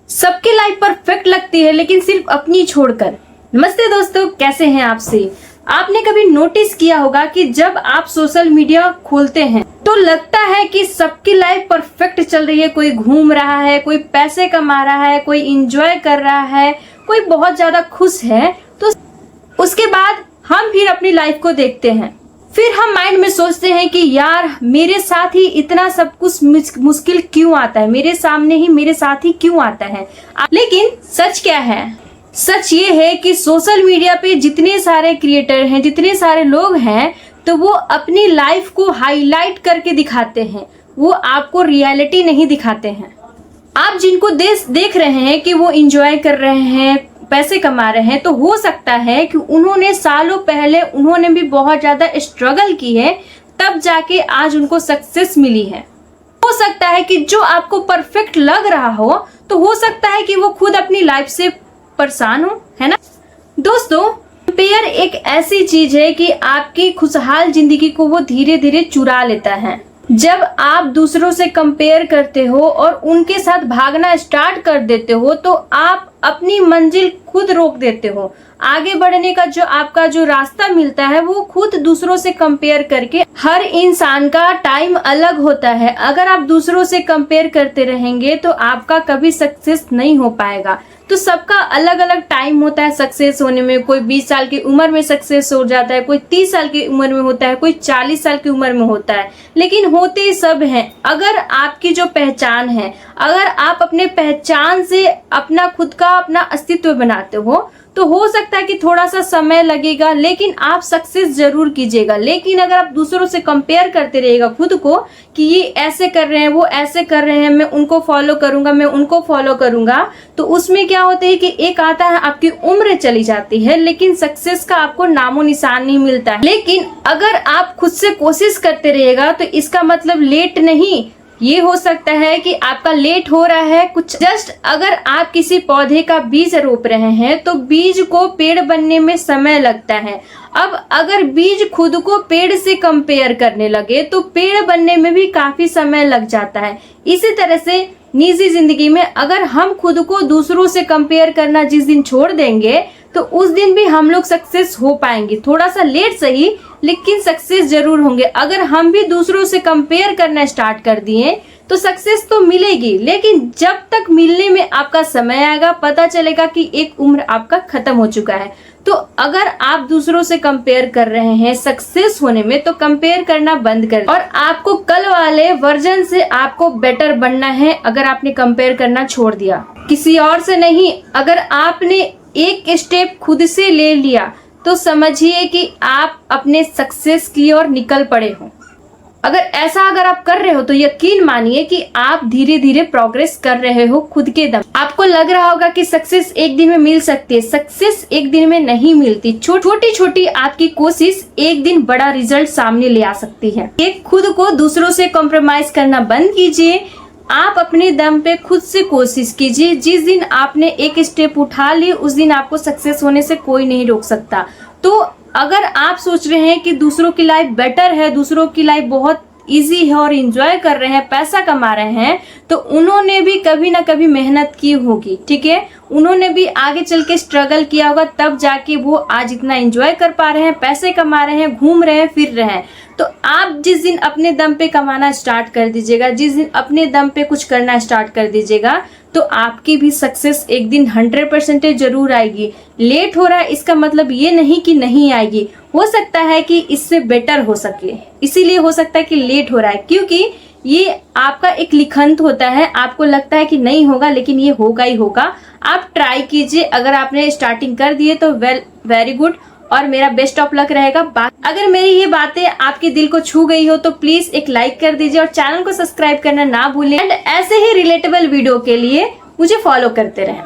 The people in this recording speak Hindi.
सबकी लाइफ परफेक्ट लगती है लेकिन सिर्फ अपनी छोड़कर। नमस्ते दोस्तों, कैसे हैं आप से। आपने कभी नोटिस किया होगा कि जब आप सोशल मीडिया खोलते हैं तो लगता है कि सबकी लाइफ परफेक्ट चल रही है। कोई घूम रहा है, कोई पैसे कमा रहा है, कोई इंजॉय कर रहा है, कोई बहुत ज्यादा खुश है। तो उसके बाद हम फिर अपनी लाइफ को देखते हैं, फिर हम माइंड में सोचते हैं कि यार मेरे साथ ही इतना सब कुछ मुश्किल क्यों आता है, मेरे सामने ही मेरे साथ ही क्यों आता है। लेकिन सच क्या है? सच ये है कि सोशल मीडिया पे जितने सारे क्रिएटर हैं, जितने सारे लोग हैं, तो वो अपनी लाइफ को हाईलाइट करके दिखाते हैं, वो आपको रियलिटी नहीं दिखाते हैं। आप जिनको देख रहे हैं कि वो इंजॉय कर रहे हैं, पैसे कमा रहे हैं, तो हो सकता है कि उन्होंने सालों पहले उन्होंने भी बहुत ज्यादा स्ट्रगल की है, तब जाके आज उनको सक्सेस मिली है। हो सकता है कि जो आपको परफेक्ट लग रहा हो, तो हो सकता है कि वो खुद अपनी लाइफ से परेशान हो, है ना दोस्तों। कंपेयर एक ऐसी चीज है कि आपकी खुशहाल जिंदगी को वो धीरे धीरे चुरा लेता है। जब आप दूसरों से कंपेयर करते हो और उनके साथ भागना स्टार्ट कर देते हो, तो आप अपनी मंजिल खुद रोक देते हो। आगे बढ़ने का जो आपका जो रास्ता मिलता है वो खुद दूसरों से कंपेयर करके। हर इंसान का टाइम अलग होता है। अगर आप दूसरों से कंपेयर करते रहेंगे तो आपका कभी सक्सेस नहीं हो पाएगा। तो सबका अलग अलग टाइम होता है सक्सेस होने में। कोई 20 साल की उम्र में सक्सेस हो जाता है, कोई 30 साल की उम्र में होता है, कोई 40 साल की उम्र में होता है, लेकिन होते सब हैं। अगर आपकी जो पहचान है, अगर आप अपने पहचान से अपना खुद का अपना अस्तित्व बनाते हो, तो हो सकता है कि थोड़ा सा समय लगेगा, लेकिन आप सक्सेस जरूर कीजिएगा। लेकिन अगर आप दूसरों से कंपेयर करते रहिएगा खुद को कि ये ऐसे कर रहे हैं, वो ऐसे कर रहे हैं, मैं उनको फॉलो करूंगा, मैं उनको फॉलो करूंगा, तो उसमें क्या होता है कि एक आता है आपकी उम्र चली जाती है, लेकिन सक्सेस का आपको नामो निशान नहीं मिलता है। लेकिन अगर आप खुद से कोशिश करते रहिएगा तो इसका मतलब लेट नहीं, ये हो सकता है कि आपका लेट हो रहा है कुछ। जस्ट अगर आप किसी पौधे का बीज रोप रहे हैं तो बीज को पेड़ बनने में समय लगता है। अब अगर बीज खुद को पेड़ से कंपेयर करने लगे तो पेड़ बनने में भी काफी समय लग जाता है। इसी तरह से निजी जिंदगी में अगर हम खुद को दूसरों से कंपेयर करना जिस दिन छोड़ देंगे, तो उस दिन भी हम लोग सक्सेस हो पाएंगे। थोड़ा सा लेट सही, लेकिन सक्सेस जरूर होंगे। अगर हम भी दूसरों से कंपेयर करना स्टार्ट कर दिए तो सक्सेस तो मिलेगी, लेकिन जब तक मिलने में आपका समय आएगा, पता चलेगा कि एक उम्र आपका खत्म हो चुका है। तो अगर आप दूसरों से कंपेयर कर रहे हैं सक्सेस होने में, तो कंपेयर करना बंद कर और आपको कल वाले वर्जन से आपको बेटर बनना है। अगर आपने कंपेयर करना छोड़ दिया किसी और से नहीं, अगर आपने एक स्टेप खुद से ले लिया, तो समझिए कि आप अपने सक्सेस की ओर निकल पड़े हो। अगर आप कर रहे हो तो यकीन मानिए कि आप धीरे धीरे प्रोग्रेस कर रहे हो खुद के दम। आपको लग रहा होगा कि सक्सेस एक दिन में मिल सकती है, सक्सेस एक दिन में नहीं मिलती। छोटी छोटी आपकी कोशिश एक दिन बड़ा रिजल्ट सामने ले आ सकती है। एक खुद को दूसरों से कॉम्प्रोमाइज करना बंद कीजिए, आप अपने दम पे खुद से कोशिश कीजिए। जिस दिन आपने एक स्टेप उठा ली, उस दिन आपको सक्सेस होने से कोई नहीं रोक सकता। तो अगर आप सोच रहे हैं कि दूसरों की लाइफ बेटर है, दूसरों की लाइफ बहुत इजी है और एंजॉय कर रहे हैं, पैसा कमा रहे हैं, तो उन्होंने भी कभी ना कभी मेहनत की होगी, ठीक है। उन्होंने भी आगे चल के स्ट्रगल किया होगा, तब जाके वो आज इतना एंजॉय कर पा रहे हैं, पैसे कमा रहे हैं, घूम रहे हैं, फिर रहे हैं। तो आप जिस दिन अपने दम पे कमाना स्टार्ट कर दीजिएगा, जिस दिन अपने दम पे कुछ करना स्टार्ट कर दीजिएगा, तो आपकी भी सक्सेस एक दिन 100% जरूर आएगी। लेट हो रहा है इसका मतलब ये नहीं कि नहीं आएगी, हो सकता है कि इससे बेटर हो सके, इसीलिए हो सकता है कि लेट हो रहा है, क्योंकि ये आपका एक लिखंत होता है। आपको लगता है कि नहीं होगा, लेकिन ये होगा ही होगा। आप ट्राई कीजिए। अगर आपने स्टार्टिंग कर दिए तो वेरी गुड, और मेरा बेस्ट ऑफ लक रहेगा। अगर मेरी ये बातें आपके दिल को छू गई हो तो प्लीज एक लाइक कर दीजिए और चैनल को सब्सक्राइब करना ना भूलें। एंड ऐसे ही रिलेटेबल वीडियो के लिए मुझे फॉलो करते रहें।